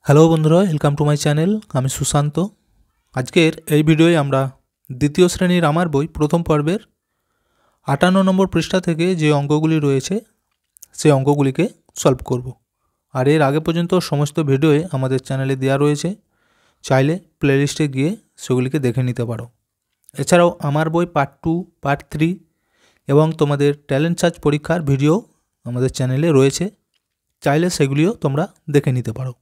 Hello বন্ধুরা, welcome to my channel. আমি সুশান্ত। আজকের এই ভিডিওয়ে আমরা দ্বিতীয় শ্রেণীর আমার বই প্রথম পর্বের 58 নম্বর পৃষ্ঠা থেকে যে অঙ্কগুলি রয়েছে সেই অঙ্কগুলিকে সলভ করব। আর এর আগে পর্যন্ত সমস্ত ভিডিওয়ে আমাদের চ্যানেলে দেওয়া রয়েছে, চাইলে প্লেলিস্টে গিয়ে সেগুলিকে দেখে নিতে পারো। এছাড়াও আমার বই পার্ট 2, পার্ট 3 এবং তোমাদের ট্যালেন্ট সার্চ পরীক্ষার ভিডিও আমাদের চ্যানেলে রয়েছে, চাইলে সেগুলিও তোমরা দেখে নিতে পারো।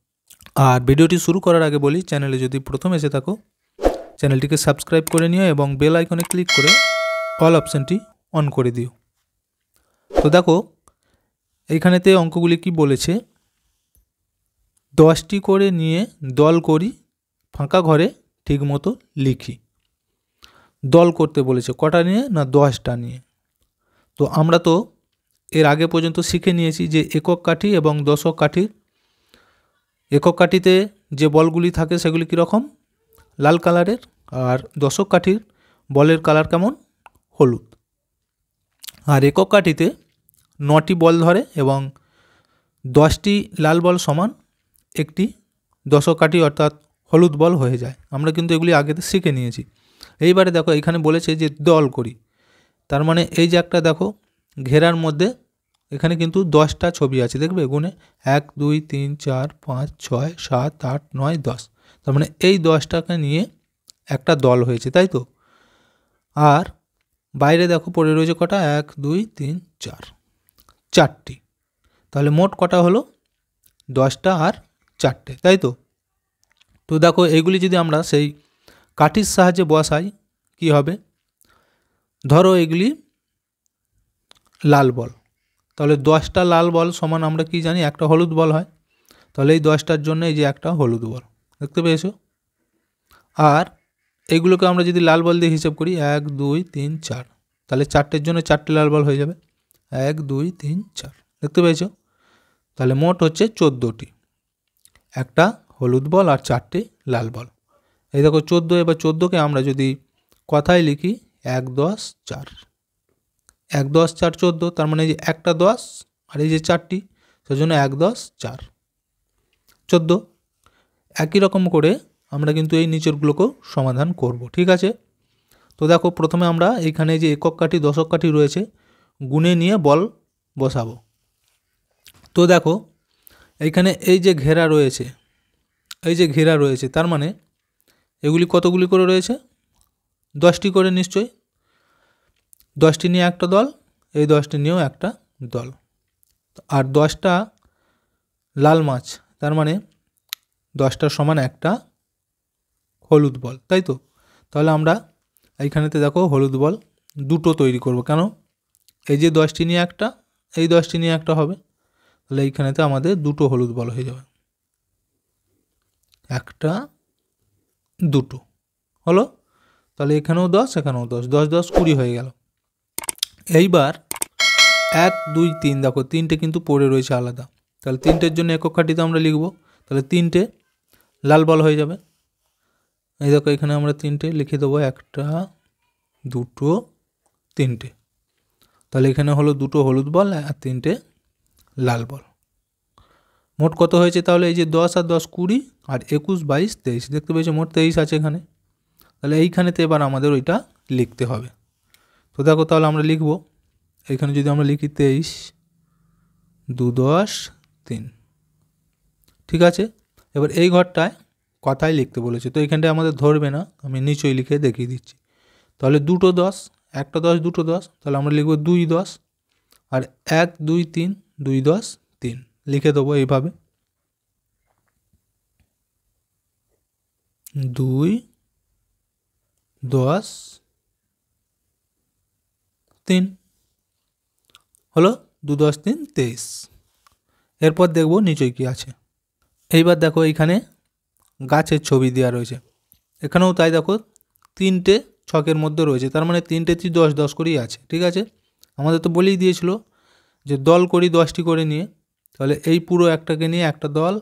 আর ভিডিওটি শুরু করার আগে বলি, চ্যানেলে যদি প্রথম এসে থাকো চ্যানেলটিকে সাবস্ক্রাইব করে নিও এবং বেল আইকনে ক্লিক করে অল অপশানটি অন করে দিও। তো দেখো এইখানেতে অঙ্কগুলি কি বলেছে, 10টি করে নিয়ে দল করি, ফাঁকা ঘরে ঠিকমতো লিখি। দল করতে বলেছে কটা নিয়ে না 10টা নিয়ে। তো আমরা তো এর আগে পর্যন্ত শিখে নিয়েছি যে একক কাঠি এবং দশক কাঠির, একক কাঠিতে যে বলগুলি থাকে সেগুলি কীরকম, লাল কালারের, আর দশক কাঠির বলের কালার কেমন, হলুদ। আর একক কাঠিতে 9টি বল ধরে এবং 10টি লাল বল সমান একটি দশক কাঠি অর্থাৎ হলুদ বল হয়ে যায়। আমরা কিন্তু এগুলি আগেতে শিখে নিয়েছি। এইবারে দেখো এখানে বলেছে যে দল করি, তার মানে এই যে একটা দেখো ঘেরার মধ্যে এখানে কিন্তু 10টা ছবি আছে, দেখবে গুণে 1 2 3 4 5 6 7 8 9 10, তার মানে এই 10টাকে নিয়ে একটা দল হয়েছে, তাই তো। আর বাইরে দেখো পড়ে রয়েছে কটা, 1 2 3 4, 4টি। তাহলে মোট কটা হলো, 10টা আর 4টে, তাই তো। তো দেখো এইগুলি যদি আমরা সেই কাঠির সাহায্যে বসাই কি হবে, ধরো এগুলি লাল বল, তাহলে 10টা লাল বল সমান আমরা কি জানি, একটা হলুদ বল হয়। তাহলে এই 10টার জন্য এই যে একটা হলুদ বল, দেখতে পেয়েছো। আর এইগুলোকে আমরা যদি লাল বল দিয়ে হিসেব করি 1 2 3 4, তাহলে 4টের জন্য 4টে লাল বল হয়ে যাবে, 1 2 3 4, দেখতে পেয়েছো। তাহলে মোট হচ্ছে 14টি, একটা হলুদ বল আর 4টে লাল বল। এই দেখো 14, এবার 14কে আমরা যদি কথায় লিখি 1 10 4, 1 10 4 14, তার মানে এই যে একটা 10 আর এই যে 4টি, সেজন্য 1 10 4 14। একই রকম করে আমরা কিন্তু এই নিচেরগুলোকেও সমাধান করব, ঠিক আছে। তো দেখো প্রথমে আমরা এইখানে যে একক কাঠি দশক কাঠি রয়েছে গুণে নিয়ে বল বসাবো। তো দেখো এইখানে এই যে ঘেরা রয়েছে, এই যে ঘেরা রয়েছে, তার মানে এগুলি কতগুলি করে রয়েছে, 10টি করে নিশ্চয়ই। 10টি নিয়ে একটা দল, এই 10টি নিয়েও একটা দল। আর 10টা লাল মাছ, তার মানে 10টার সমান একটা হলুদ বল, তাই তো। তাহলে আমরা এইখানেতে দেখো হলুদ বল দুটো তৈরি করব, কেন, এই যে 10টি নিয়ে একটা, এই 10টি নিয়ে একটা হবে, তাহলে এইখানেতে আমাদের দুটো হলুদ বল হয়ে যাবে, একটা দুটো হলো। তাহলে এখানেও 10 এখানেও 10, 10 10 20 হয়ে গেল। এইবার 1 2 3, দেখো 3টে কিন্তু পড়ে রয়েছে আলাদা, তাহলে 3টের জন্য একক কাঠিতে আমরা লিখব, তাহলে 3টে লাল বল হয়ে যাবে। এই দেখো এখানে আমরা 3টে লিখে দেবো, একটা দুটো 3টে, তাহলে এখানে হলো দুটো হলুদ বল আর 3টে লাল বল। মোট কত হয়েছে, তাহলে এই যে 10 আর 10 20 আর 21 22 23, দেখতে পেয়েছো মোট 23 আছে এখানে। তাহলে এইখানেতে এবার আমাদের ওইটা লিখতে হবে। তো দেখো তাহলে আমরা লিখব, এইখানে যদি আমরা লিখি 23 2 10 3, ঠিক আছে। এবার এই ঘরটায় কথাই লিখতে বলেছে, তো এইখানটায় আমাদের ধরবে না, আমি নিচেই লিখে দেখিয়ে দিচ্ছি। তাহলে দুটো 10, একটা 10 দুটো 10, তাহলে আমরা লিখব 2 10 আর 1 2 3 2 10 3, লিখে দেবো এইভাবে 2 10 3 হলো, 2 10 3 23। এরপর দেখব নিচেই কি আছে। এইবার দেখো এইখানে গাছের ছবি দেওয়া রয়েছে, এখানেও তাই দেখো 3টে ছকের মধ্যে রয়েছে, তার মানে 3টেতে 10 10 করেই আছে, ঠিক আছে। আমাদের তো বলেই দিয়েছিল যে দল করি 10টি করে নিয়ে, তাহলে এই পুরো একটাকে নিয়ে একটা দল,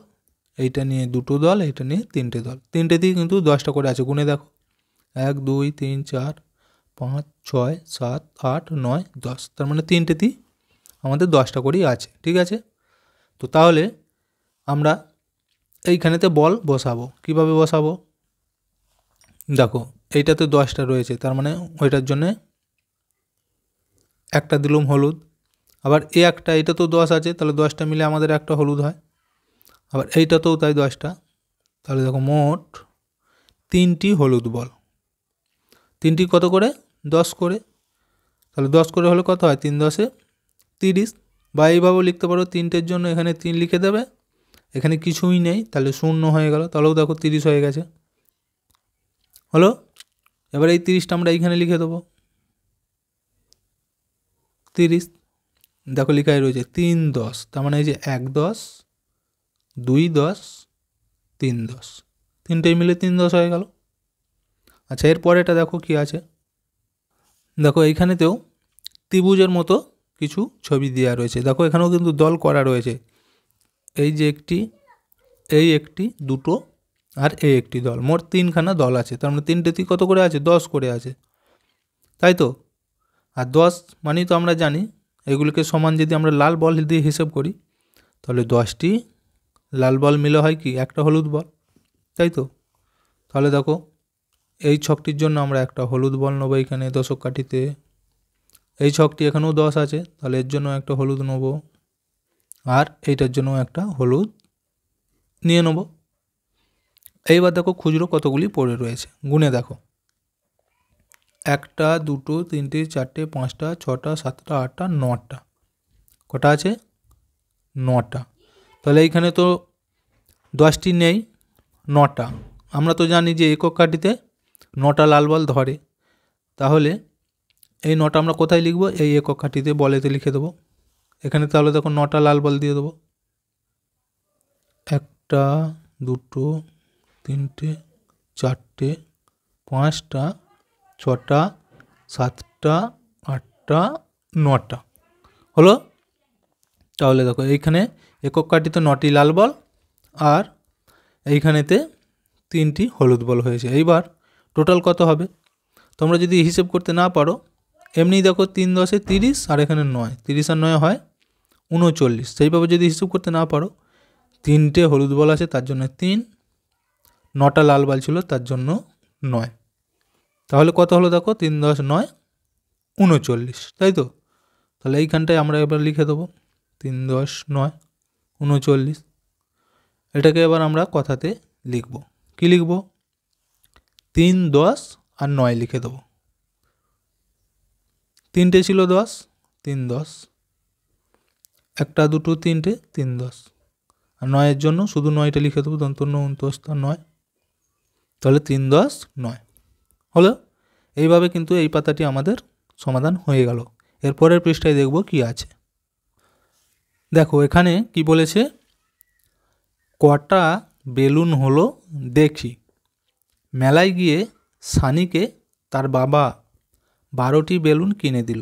এইটা নিয়ে দুটো দল, এইটা নিয়ে 3টে দল, 3টেতেই কিন্তু 10টা করে আছে, গুনে দেখো 1 2 3 4 5 6 7 8 9 10, তার মানে 3টেতেই আমাদের 10টা করেই আছে, ঠিক আছে। তো তাহলে আমরা এইখানেতে বল বসাবো। কিভাবে বসাবো? দেখো এইটাতে 10টা রয়েছে, তার মানে ওইটার জন্যে একটা দিলুম হলুদ। আবার একটা, এটা তো 10 আছে, তাহলে 10টা মিলে আমাদের একটা হলুদ হয়। আবার এইটাতেও তাই 10টা, তাহলে দেখো মোট 3টি হলুদ বল। 3টি কত করে? 10 করে। তাহলে 10 করে হলে কত হয়? 3 10 30। বা এইভাবেও লিখতে পারো, 3টের জন্য এখানে 3 লিখে দেবে, এখানে কিছুই নেই, তাহলে 0 হয়ে গেল, তাহলেও দেখো 30 হয়ে গেছে। হলো? এবার এই 30টা আমরা এইখানে লিখে দেবো, 30। দেখো লেখাই রয়েছে 3 10, তার মানে এই যে 1 10, 2 10, 3 10, তিনটেই মিলে 3 10 হয়ে গেল। আচ্ছা, এরপরেটা দেখো কি আছে। দেখো এইখানেতেও ত্রিভুজের মতো কিছু ছবি দেওয়া রয়েছে। দেখো এখানেও কিন্তু দল করা রয়েছে। এই যে একটি, এই একটি, দুটো, আর এই একটি দল, মোট 3খানা দল আছে। তার মানে 3টেতেই কত করে আছে? 10 করে আছে, তাই তো? আর 10 মানেই তো আমরা জানি এগুলিকে সমান যদি আমরা লাল বল দিয়ে হিসেব করি, তাহলে 10টি লাল বল মিলে হয় কি? একটা হলুদ বল, তাই তো? তাহলে দেখো এই ছকটির জন্য আমরা একটা হলুদ বল নেবো এখানে দশক কাঠিতে। এই ছকটি এখানেও 10 আছে, তাহলে এর জন্য একটা হলুদ নেব, আর এইটার জন্য একটা হলুদ নিয়ে নেব। এইবার দেখো খুচরো কতগুলি পড়ে রয়েছে, গুনে দেখো। 1টা 2টো 3টে 4টে 5টা 6টা 7টা 8টা 9টা। কটা আছে? 9টা। তাহলে এইখানে তো 10টি নেই, 9টা। আমরা তো জানি যে একক কাঠিতে 9টা লাল বল ধরে, তাহলে এই 9টা আমরা কোথায় লিখব? এই একক কাঠিতে বলেতে লিখে দেবো এখানে। তাহলে দেখো 9টা লাল বল দিয়ে দেবো। 1টা 2টো 3টে 4টে 5টা 6টা 7টা 8টা 9টা। হলো? তাহলে দেখো এইখানে একক কাঠিতে 9টি লাল বল, আর এইখানেতে 3টি হলুদ বল হয়েছে। এইবার টোটাল কত হবে? তোমরা যদি হিসেব করতে না পারো, এমনি দেখো 3 10 30, আর এখানে 9, 30 আর 9 হয় 39। সেইভাবে যদি হিসেব করতে না পারো, 3টে হলুদ বল আছে তার জন্য 3, 9টা লাল বল ছিল তার জন্য 9। তাহলে কত হলো দেখো? 3 10 9 39, তাই তো? তাহলে এইখানটায় আমরা এবার লিখে দেবো 3 10 9 39। এটাকে এবার আমরা কথাতে লিখব। কি লিখব? 3 10 আর 9 লিখে দেবো। 3টে ছিল 10, 3 10, 1টা 2টো 3টে 3 10, আর 9-এর জন্য শুধু 9টা লিখে দেবো, দন্তন্য 29 9। তাহলে 3 10 9 হলো। এইভাবে কিন্তু এই পাতাটি আমাদের সমাধান হয়ে গেল। এরপরের পৃষ্ঠায় দেখব কি আছে। দেখো এখানে কি বলেছে? কটা বেলুন হলো দেখি। মেলায় গিয়ে সানিকে তার বাবা 12টি বেলুন কিনে দিল।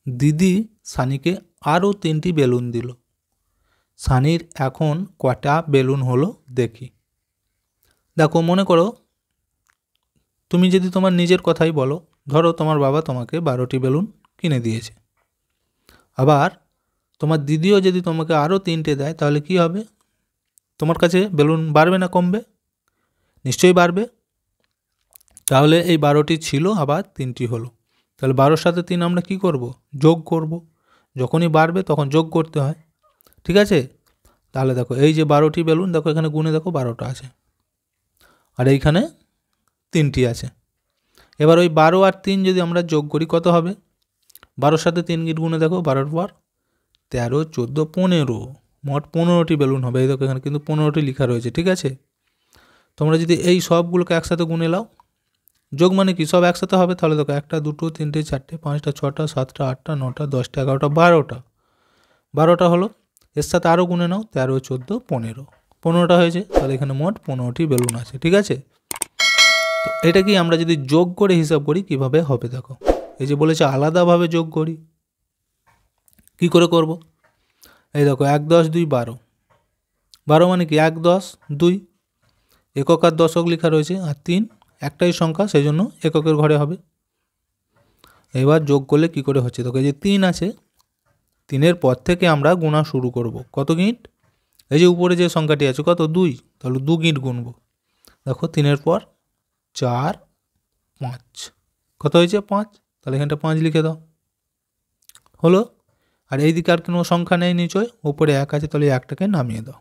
দিদি সানিকে আরও 3টি বেলুন দিল। সানির এখন কটা বেলুন হলো দেখি। দেখো মনে করো, তুমি যদি তোমার নিজের কথাই বলো, ধরো তোমার বাবা তোমাকে 12টি বেলুন কিনে দিয়েছে। আবার তোমার দিদিও যদি তোমাকে আরও 3টে দেয়, তাহলে কি হবে? তোমার কাছে বেলুন বাড়বে না কমবে? নিশ্চয়ই বাড়বে। তাহলে এই 12টি ছিল, আবার 3টি হলো, তাহলে 12-র সাথে 3 আমরা কি করব? যোগ করব। যখনই বাড়বে তখন যোগ করতে হয়, ঠিক আছে? তাহলে দেখো এই যে 12টি বেলুন, দেখো এখানে গুনে দেখো 12টা আছে, আর এইখানে 3টি আছে। এবার ওই 12 আর 3 যদি আমরা যোগ করি কত হবে? 12-র সাথে 3 গিট গুনে দেখো, 12-র পর 13 14 15, মোট 15টি বেলুন হবে। এই দেখো এখানে কিন্তু 15টি লেখা রয়েছে, ঠিক আছে? তোমরা যদি এই সবগুলোকে একসাথে গুনে নাও, যোগ মানে কি সব একসাথে হবে, তাহলে দেখো 1টা 2টো 3টে 4টে 5টা 6টা 7টা 8টা 9টা 10টা 11টা 12টা। 12টা হলো, এর সাথে আরও গুনে নাও, 13 14 15, 15টা হয়েছে। তাহলে এখানে মোট 15টি বেলুন আছে, ঠিক আছে? তো এটা কি আমরা যদি যোগ করে হিসাব করি কিভাবে হবে দেখো। এই যে বলেছে আলাদাভাবে যোগ করি, কি করে করব? এই দেখো 1 10 2 12, 12 মানে কি 1 10 2, একক আর দশক লেখা রয়েছে, আর 3 একটাই সংখ্যা, সেই জন্য এককের ঘরে হবে। এবার যোগ করলে কি করে হচ্ছে দেখো, এই যে 3 আছে, 3-এর পর থেকে আমরা গোনা শুরু করব। কত গিট? এই যে উপরে যে সংখ্যাটি আছে কত 2, তাহলে 2 গিঁট গুনবো। দেখো 3-এর পর 4, 5, কত হয়েছে 5, তাহলে এখানটা 5 লিখে দাও, হলো। আর এই দিকে আর কোনো সংখ্যা নেই নিচয়, উপরে 1 আছে, তাহলে 1টাকে নামিয়ে দাও,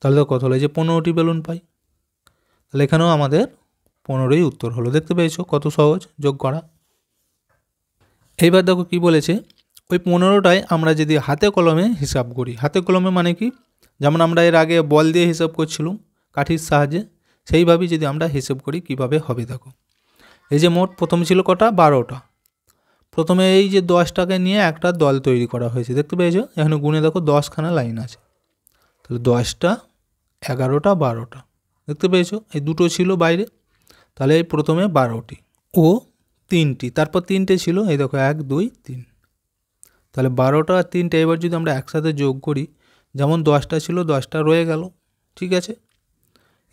তাহলে তো কত হলো, এই যে 15টি বেলুন পাই। তাহলে এখানেও আমাদের 15ই উত্তর হলো। দেখতে পেয়েছো কত সহজ যোগ করা। এইবার দেখো কি বলেছে, ওই 15টায় আমরা যদি হাতে কলমে হিসাব করি, হাতে কলমে মানে কি, যেমন আমরা এর আগে বল দিয়ে হিসাব করছিলাম কাঠির সাহায্যে, সেইভাবেই যদি আমরা হিসাব করি কিভাবে হবে দেখো। এই যে মোট প্রথম ছিল কটা 12টা, প্রথমে এই যে 10টাকে নিয়ে একটা দল তৈরি করা হয়েছে, দেখতে পেয়েছো এখানে গুনে দেখো 10খানা লাইন আছে, তাহলে 10টা 11টা 12টা, দেখতে পেয়েছো এই দুটো ছিল বাইরে, তাহলে এই প্রথমে 12টি ও 3টি, তারপর 3টে ছিল, এই দেখো 1 2 3, তাহলে 12টা আর 3টে এবার যদি আমরা একসাথে যোগ করি, যেমন 10টা ছিল 10টা রয়ে গেল, ঠিক আছে।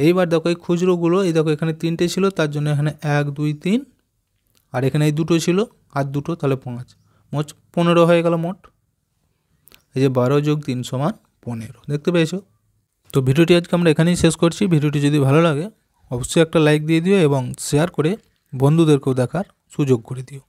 এইবার দেখো এই খুচরোগুলো, এই দেখো এখানে 3টে ছিল, তার জন্য এখানে 1 2 3, আর এখানে এই দুটো ছিল আর দুটো, তাহলে 5, মোট 15 হয়ে গেল মোট। এই যে 12 যোগ 3 সমান 15, দেখতে পেয়েছো। তো ভিডিওটি আজকে আমরা এখানেই শেষ করছি। ভিডিওটি যদি ভালো লাগে অবশ্যই একটা লাইক দিয়ে দিও এবং শেয়ার করে বন্ধুদেরকেও দেখার সুযোগ করে দিও।